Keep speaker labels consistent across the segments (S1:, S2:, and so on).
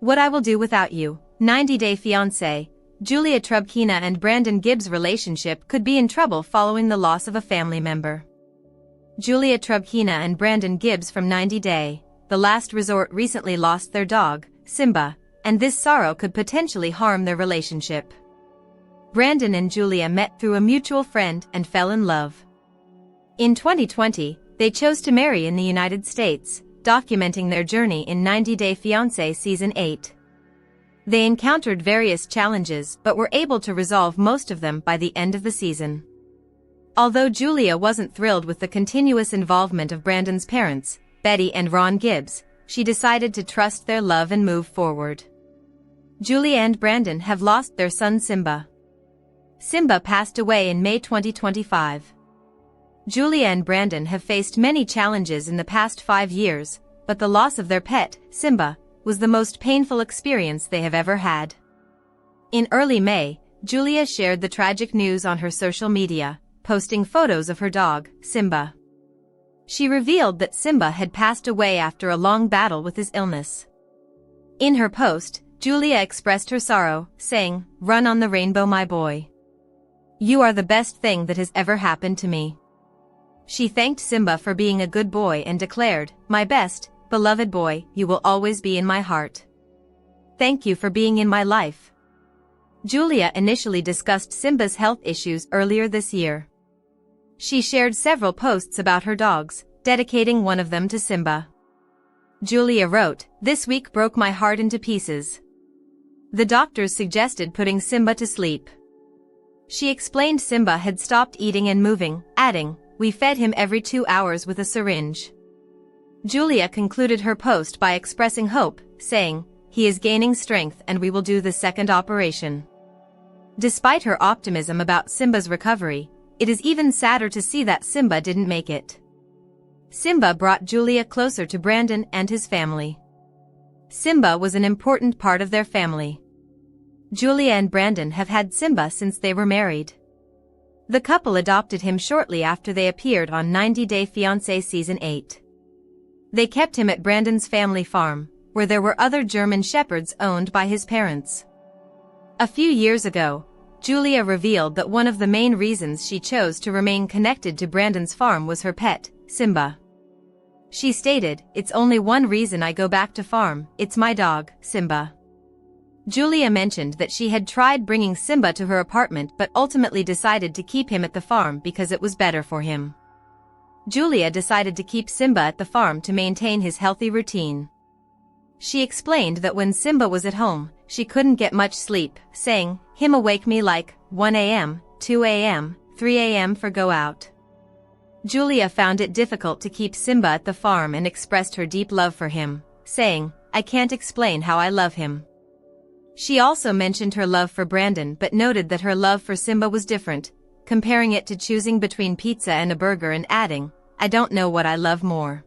S1: What I Will Do Without You, 90-Day Fiancé. Julia Trubkina and Brandon Gibbs' relationship could be in trouble following the loss of a family member. Julia Trubkina and Brandon Gibbs from 90 Day, The Last Resort recently lost their dog, Simba, and this sorrow could potentially harm their relationship. Brandon and Julia met through a mutual friend and fell in love. In 2020, they chose to marry in the United States, documenting their journey in 90 Day Fiancé Season 8. They encountered various challenges but were able to resolve most of them by the end of the season. Although Julia wasn't thrilled with the continuous involvement of Brandon's parents, Betty and Ron Gibbs, she decided to trust their love and move forward. Julia and Brandon have lost their son Simba. Simba passed away in May 2025. Julia and Brandon have faced many challenges in the past 5 years, but the loss of their pet, Simba, was the most painful experience they have ever had. In early May, Julia shared the tragic news on her social media, posting photos of her dog, Simba. She revealed that Simba had passed away after a long battle with his illness. In her post, Julia expressed her sorrow, saying, "Run on the rainbow, my boy. You are the best thing that has ever happened to me." She thanked Simba for being a good boy and declared, "My best, beloved boy, you will always be in my heart. Thank you for being in my life." Julia initially discussed Simba's health issues earlier this year. She shared several posts about her dogs, dedicating one of them to Simba. Julia wrote, "This week broke my heart into pieces. The doctors suggested putting Simba to sleep." She explained Simba had stopped eating and moving, adding, "We fed him every 2 hours with a syringe." Julia concluded her post by expressing hope, saying, "He is gaining strength and we will do the second operation." Despite her optimism about Simba's recovery, it is even sadder to see that Simba didn't make it. Simba brought Julia closer to Brandon and his family. Simba was an important part of their family. Julia and Brandon have had Simba since they were married. The couple adopted him shortly after they appeared on 90 Day Fiancé Season 8. They kept him at Brandon's family farm, where there were other German shepherds owned by his parents. A few years ago, Julia revealed that one of the main reasons she chose to remain connected to Brandon's farm was her pet, Simba. She stated, "It's only one reason I go back to farm, it's my dog, Simba." Julia mentioned that she had tried bringing Simba to her apartment but ultimately decided to keep him at the farm because it was better for him. Julia decided to keep Simba at the farm to maintain his healthy routine. She explained that when Simba was at home, she couldn't get much sleep, saying, "Him awake me like 1 a.m., 2 a.m., 3 a.m. for go out." Julia found it difficult to keep Simba at the farm and expressed her deep love for him, saying, "I can't explain how I love him." She also mentioned her love for Brandon but noted that her love for Simba was different, comparing it to choosing between pizza and a burger and adding, "I don't know what I love more."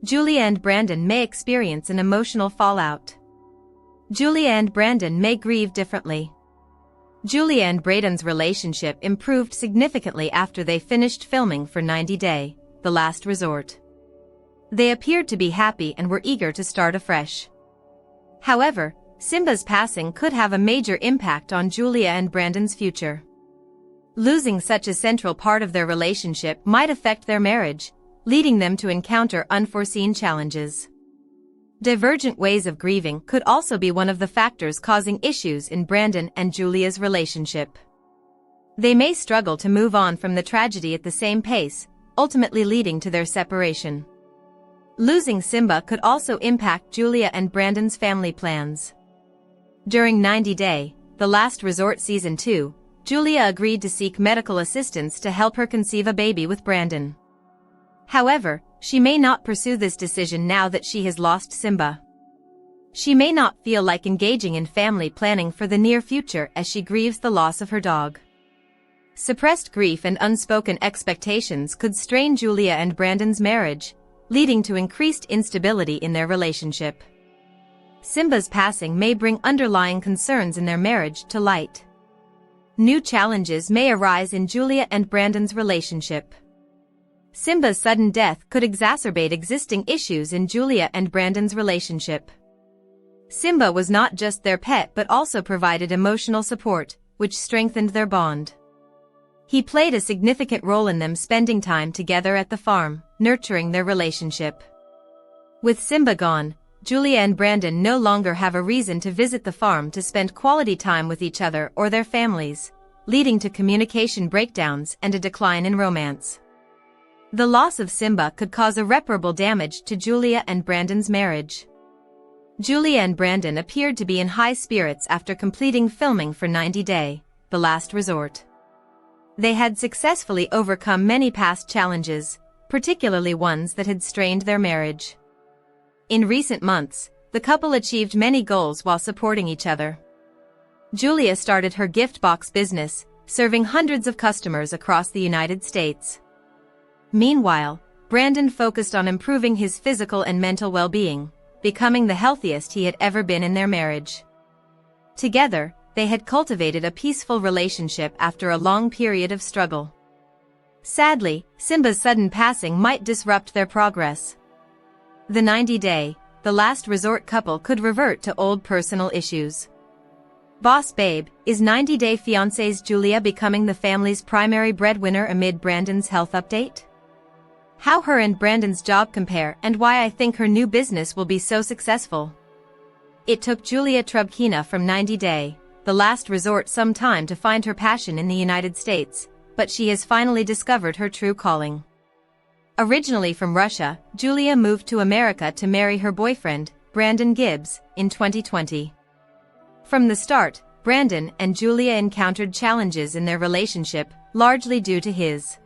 S1: Julia and Brandon may experience an emotional fallout. Julia and Brandon may grieve differently. Julia and Brandon's relationship improved significantly after they finished filming for 90 Day, The Last Resort. They appeared to be happy and were eager to start afresh. However, Simba's passing could have a major impact on Julia and Brandon's future. Losing such a central part of their relationship might affect their marriage, leading them to encounter unforeseen challenges. Divergent ways of grieving could also be one of the factors causing issues in Brandon and Julia's relationship. They may struggle to move on from the tragedy at the same pace, ultimately leading to their separation. Losing Simba could also impact Julia and Brandon's family plans. During 90 Day, The Last Resort Season 2, Julia agreed to seek medical assistance to help her conceive a baby with Brandon. However, she may not pursue this decision now that she has lost Simba. She may not feel like engaging in family planning for the near future as she grieves the loss of her dog. Suppressed grief and unspoken expectations could strain Julia and Brandon's marriage, leading to increased instability in their relationship. Simba's passing may bring underlying concerns in their marriage to light. New challenges may arise in Julia and Brandon's relationship. Simba's sudden death could exacerbate existing issues in Julia and Brandon's relationship. Simba was not just their pet but also provided emotional support, which strengthened their bond. He played a significant role in them spending time together at the farm, nurturing their relationship. With Simba gone, Julia and Brandon no longer have a reason to visit the farm to spend quality time with each other or their families, leading to communication breakdowns and a decline in romance. The loss of Simba could cause irreparable damage to Julia and Brandon's marriage. Julia and Brandon appeared to be in high spirits after completing filming for 90 Day, The Last Resort. They had successfully overcome many past challenges, particularly ones that had strained their marriage. In recent months, the couple achieved many goals while supporting each other. Julia started her gift box business, serving hundreds of customers across the United States. Meanwhile, Brandon focused on improving his physical and mental well-being, becoming the healthiest he had ever been in their marriage. Together, they had cultivated a peaceful relationship after a long period of struggle. Sadly, Simba's sudden passing might disrupt their progress. The 90 Day, The Last Resort couple could revert to old personal issues. Boss Babe, is 90 Day Fiancé's Julia becoming the family's primary breadwinner amid Brandon's health update? How her and Brandon's job compare and why I think her new business will be so successful. It took Julia Trubkina from 90 Day, The Last Resort some time to find her passion in the United States, but she has finally discovered her true calling. Originally from Russia, Julia moved to America to marry her boyfriend, Brandon Gibbs, in 2020. From the start, Brandon and Julia encountered challenges in their relationship, largely due to his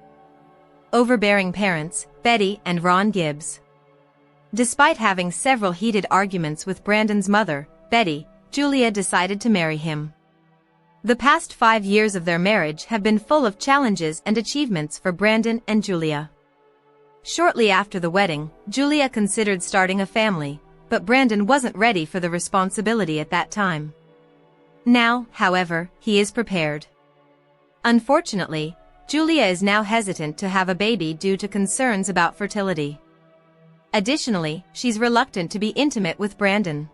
S1: overbearing parents, Betty and Ron Gibbs. Despite having several heated arguments with Brandon's mother, Betty, Julia decided to marry him. The past 5 years of their marriage have been full of challenges and achievements for Brandon and Julia. Shortly after the wedding, Julia considered starting a family, but Brandon wasn't ready for the responsibility at that time. Now, however, he is prepared. Unfortunately, Julia is now hesitant to have a baby due to concerns about fertility. Additionally, she's reluctant to be intimate with Brandon.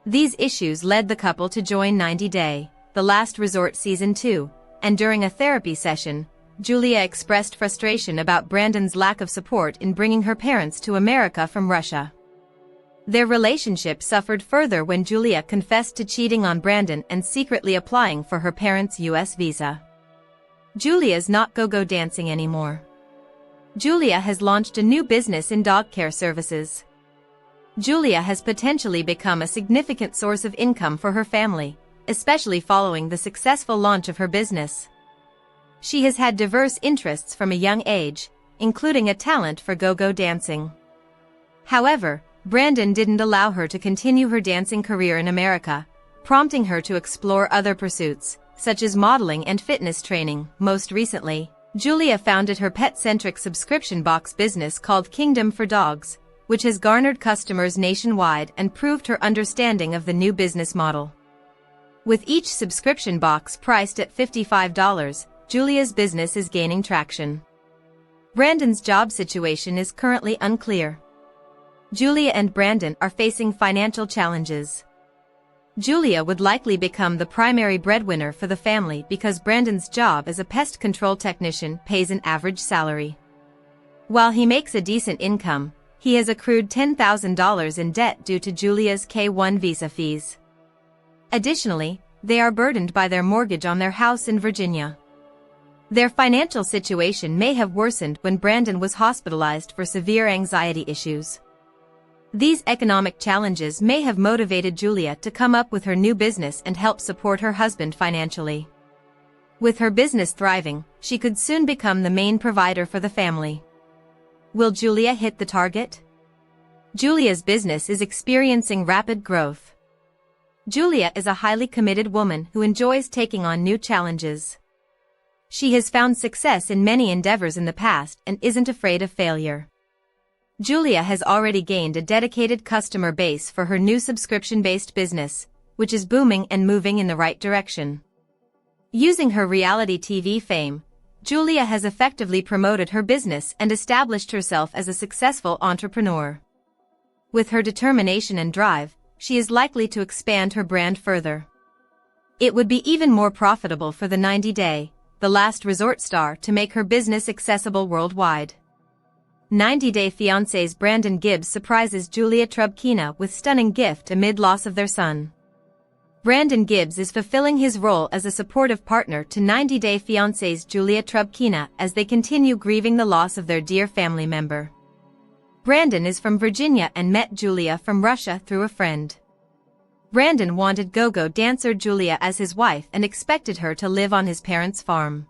S1: These issues led the couple to join 90 Day, The Last Resort Season 2, and during a therapy session, Julia expressed frustration about Brandon's lack of support in bringing her parents to America from Russia. Their relationship suffered further when Julia confessed to cheating on Brandon and secretly applying for her parents' U.S. visa. Julia's not go-go dancing anymore. Julia has launched a new business in dog care services. Julia has potentially become a significant source of income for her family, especially following the successful launch of her business. She has had diverse interests from a young age, including a talent for go-go dancing. However, Brandon didn't allow her to continue her dancing career in America, prompting her to explore other pursuits, such as modeling and fitness training. Most recently, Julia founded her pet-centric subscription box business called Kingdom for Dogs, which has garnered customers nationwide and proved her understanding of the new business model. With each subscription box priced at $55, Julia's business is gaining traction. Brandon's job situation is currently unclear. Julia and Brandon are facing financial challenges. Julia would likely become the primary breadwinner for the family because Brandon's job as a pest control technician pays an average salary. While he makes a decent income, he has accrued $10,000 in debt due to Julia's K-1 visa fees. Additionally, they are burdened by their mortgage on their house in Virginia. Their financial situation may have worsened when Brandon was hospitalized for severe anxiety issues. These economic challenges may have motivated Julia to come up with her new business and help support her husband financially. With her business thriving, she could soon become the main provider for the family. Will Julia hit the target? Julia's business is experiencing rapid growth. Julia is a highly committed woman who enjoys taking on new challenges. She has found success in many endeavors in the past and isn't afraid of failure. Julia has already gained a dedicated customer base for her new subscription-based business, which is booming and moving in the right direction. Using her reality TV fame, Julia has effectively promoted her business and established herself as a successful entrepreneur. With her determination and drive, she is likely to expand her brand further. It would be even more profitable for the 90-day, the last resort star to make her business accessible worldwide. 90-Day Fiancé's Brandon Gibbs surprises Julia Trubkina with stunning gift amid loss of their son. Brandon Gibbs is fulfilling his role as a supportive partner to 90-Day Fiancé's Julia Trubkina as they continue grieving the loss of their dear family member. Brandon is from Virginia and met Julia from Russia through a friend. Brandon wanted go-go dancer Julia as his wife and expected her to live on his parents' farm.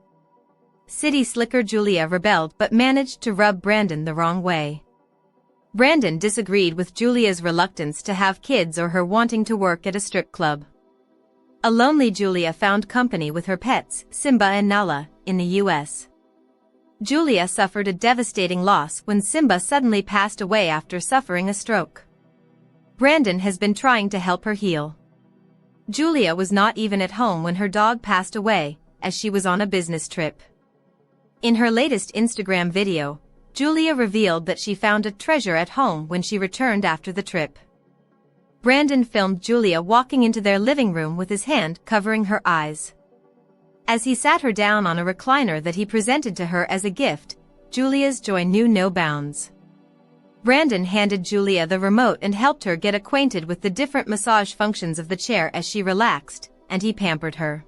S1: City slicker Julia rebelled but managed to rub Brandon the wrong way. Brandon disagreed with Julia's reluctance to have kids or her wanting to work at a strip club. A lonely Julia found company with her pets, Simba and Nala, in the US. Julia suffered a devastating loss when Simba suddenly passed away after suffering a stroke. Brandon has been trying to help her heal. Julia was not even at home when her dog passed away, as she was on a business trip. In her latest Instagram video, Julia revealed that she found a treasure at home when she returned after the trip. Brandon filmed Julia walking into their living room with his hand covering her eyes. As he sat her down on a recliner that he presented to her as a gift, Julia's joy knew no bounds. Brandon handed Julia the remote and helped her get acquainted with the different massage functions of the chair as she relaxed, and he pampered her.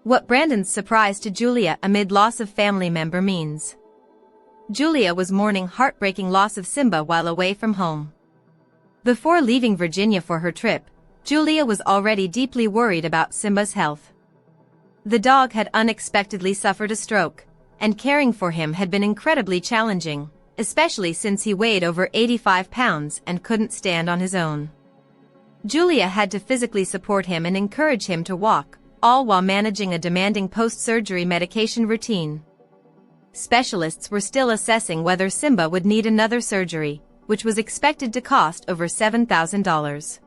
S1: What Brandon's surprise to Julia amid loss of family member means. Julia was mourning heartbreaking loss of Simba while away from home. Before leaving Virginia for her trip, Julia was already deeply worried about Simba's health. The dog had unexpectedly suffered a stroke, and caring for him had been incredibly challenging, especially since he weighed over 85 pounds and couldn't stand on his own. Julia had to physically support him and encourage him to walk, all while managing a demanding post-surgery medication routine. Specialists were still assessing whether Simba would need another surgery, which was expected to cost over $7,000.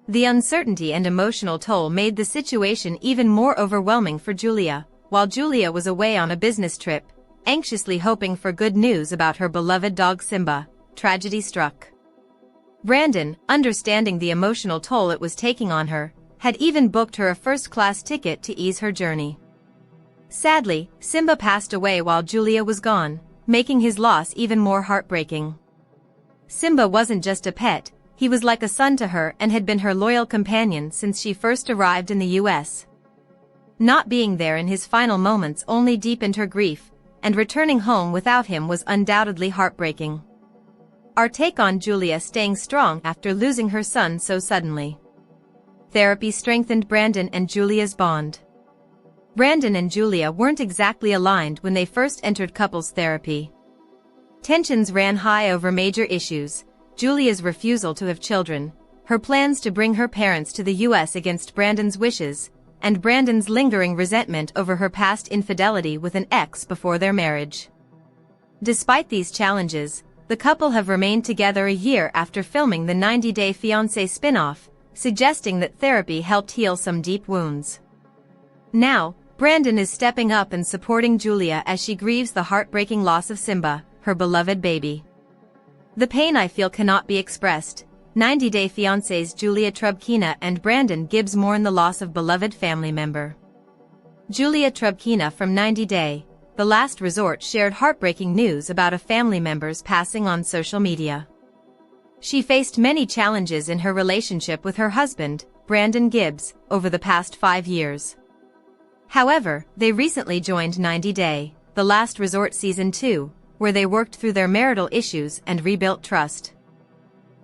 S1: The uncertainty and emotional toll made the situation even more overwhelming for Julia, while Julia was away on a business trip, anxiously hoping for good news about her beloved dog Simba. Tragedy struck. Brandon, understanding the emotional toll it was taking on her, had even booked her a first-class ticket to ease her journey. Sadly, Simba passed away while Julia was gone, making his loss even more heartbreaking. Simba wasn't just a pet, he was like a son to her and had been her loyal companion since she first arrived in the US. Not being there in his final moments only deepened her grief, and returning home without him was undoubtedly heartbreaking. Our take on Julia staying strong after losing her son so suddenly. Therapy strengthened Brandon and Julia's bond. Brandon and Julia weren't exactly aligned when they first entered couples therapy. Tensions ran high over major issues: Julia's refusal to have children, her plans to bring her parents to the US against Brandon's wishes, and Brandon's lingering resentment over her past infidelity with an ex before their marriage. Despite these challenges, the couple have remained together a year after filming the 90-Day Fiancé spin-off, suggesting that therapy helped heal some deep wounds. Now, Brandon is stepping up and supporting Julia as she grieves the heartbreaking loss of Simba, her beloved baby. The pain I feel cannot be expressed. 90-Day Fiancé's Julia Trubkina and Brandon Gibbs mourn the loss of beloved family member. Julia Trubkina from 90-Day, The Last Resort shared heartbreaking news about a family member's passing on social media. She faced many challenges in her relationship with her husband, Brandon Gibbs, over the past 5 years. However, they recently joined 90-Day, The Last Resort Season 2, where they worked through their marital issues and rebuilt trust.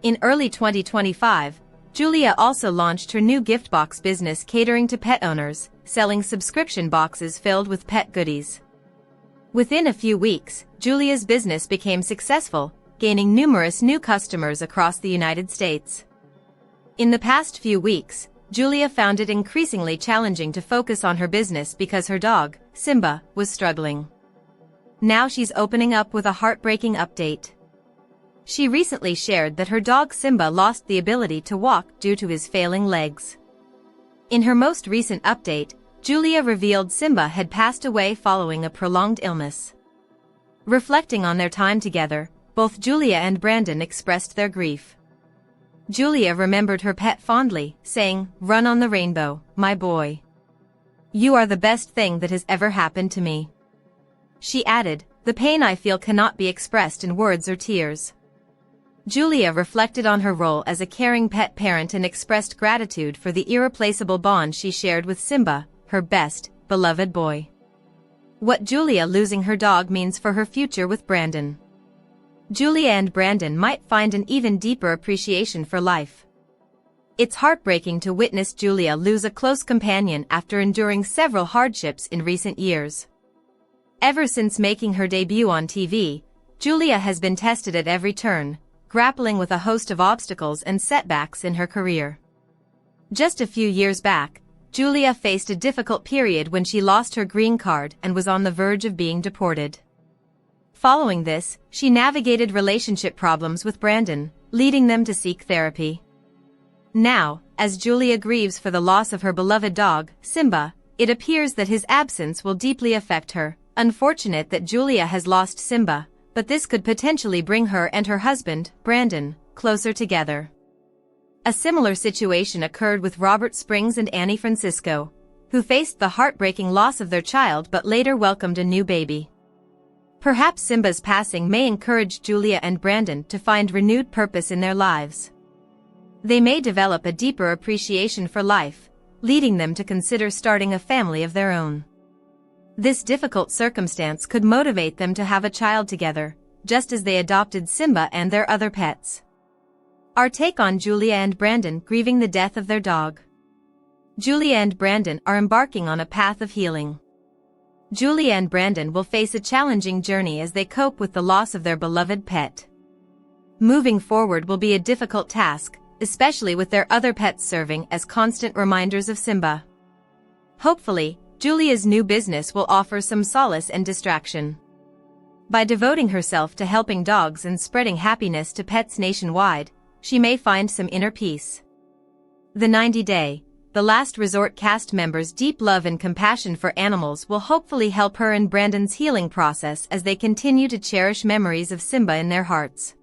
S1: In early 2025, Julia also launched her new gift box business catering to pet owners, selling subscription boxes filled with pet goodies. Within a few weeks, Julia's business became successful, gaining numerous new customers across the United States. In the past few weeks, Julia found it increasingly challenging to focus on her business because her dog, Simba, was struggling. Now she's opening up with a heartbreaking update. She recently shared that her dog Simba lost the ability to walk due to his failing legs. In her most recent update, Julia revealed Simba had passed away following a prolonged illness. Reflecting on their time together, both Julia and Brandon expressed their grief. Julia remembered her pet fondly, saying, "Run on the rainbow, my boy. You are the best thing that has ever happened to me." She added, "The pain I feel cannot be expressed in words or tears." Julia reflected on her role as a caring pet parent and expressed gratitude for the irreplaceable bond she shared with Simba, her best, beloved boy. What Julia losing her dog means for her future with Brandon. Julia and Brandon might find an even deeper appreciation for life. It's heartbreaking to witness Julia lose a close companion after enduring several hardships in recent years. Ever since making her debut on TV, Julia has been tested at every turn, grappling with a host of obstacles and setbacks in her career. Just a few years back, Julia faced a difficult period when she lost her green card and was on the verge of being deported. Following this, she navigated relationship problems with Brandon, leading them to seek therapy. Now, as Julia grieves for the loss of her beloved dog, Simba, it appears that his absence will deeply affect her. Unfortunate that Julia has lost Simba, but this could potentially bring her and her husband, Brandon, closer together. A similar situation occurred with Robert Springs and Annie Francisco, who faced the heartbreaking loss of their child but later welcomed a new baby. Perhaps Simba's passing may encourage Julia and Brandon to find renewed purpose in their lives. They may develop a deeper appreciation for life, leading them to consider starting a family of their own. This difficult circumstance could motivate them to have a child together, just as they adopted Simba and their other pets. Our take on Julia and Brandon grieving the death of their dog. Julia and Brandon are embarking on a path of healing. Julia and Brandon will face a challenging journey as they cope with the loss of their beloved pet. Moving forward will be a difficult task, especially with their other pets serving as constant reminders of Simba. Hopefully, Julia's new business will offer some solace and distraction. By devoting herself to helping dogs and spreading happiness to pets nationwide, she may find some inner peace. The 90-Day, the Last Resort cast members' deep love and compassion for animals will hopefully help her and Brandon's healing process as they continue to cherish memories of Simba in their hearts.